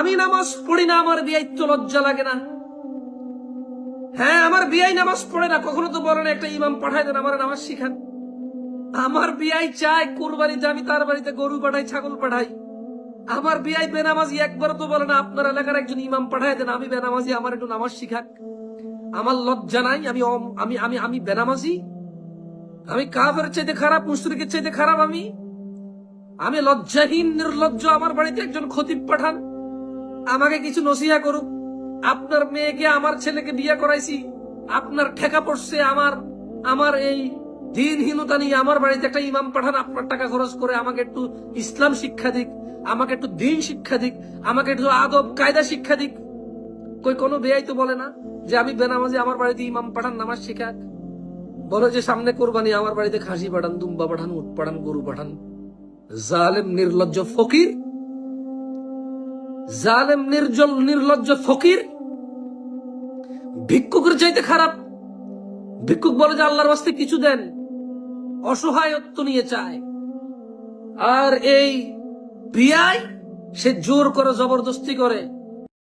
আমি নামাজ পড়ি না, আমার বিয়াই তো লজ্জা লাগে না? হ্যাঁ, আমার বিয়াই নামাজ পড়ে না, কখনো তো বলে না একটা ইমাম পাঠায় দেন আমার নামাজ শিখান। আমার বিয়াই চায় কুরবানিতে আমি তার বাড়িতে গরু পাঠাই, ছাগল পাঠাই। আমার বিয়াই বেনামাজি, একবার তো বলে না আপনার এলাকার একজন ইমাম পাঠায় দেন, আমি বেনামাজি, আমার একটু নামাজ শিখাক। আমার লজ্জা নাই? আমি আমি আমি আমি বেনামাজি? আমি কাফের চাইতে খারাপ, মুশরিকের চাইতে খারাপ? আমি লজ্জাহীন, নির্লজ্জ। আমার বাড়িতে একজন খতিব পাঠান, আমাকে কিছু নসিহা করুক। আপনার মেয়েকে আমার ছেলেকে বিয়ে করাইছি, আপনার ঠেকা পড়ছে আমার এই দিনহীনতা নিয়ে আমার বাড়িতে একটা ইমাম পাঠান, আপনার টাকা খরচ করে আমাকে একটু ইসলাম শিক্ষা দিক, আমাকে একটু দিন শিক্ষা দিক, আমাকে একটু আদব কায়দা শিক্ষা দিক। কোনো বেয়াই তো বলে না যে আমি বেনামাজি, আমার বাড়িতে ইমাম পাঠান নামাজ শিখাক। বলে যে সামনে কোরবানি, আমার বাড়িতে খাসি পাঠান, দুম্বা পাঠান, উট পাঠান, গরু পাঠান। জালেম নির্লজ্জ ফকির, জালেম নির্লজ্জ ফকির, ভিক্ষুকের চাইতে খারাপ। ভিক্ষুক বলে যে আল্লাহর ওয়াস্তে কিছু দেন, অসহায়ত্ব নিয়ে চায়। আর এই বিয়াই, সে জোর করে, জবরদস্তি করে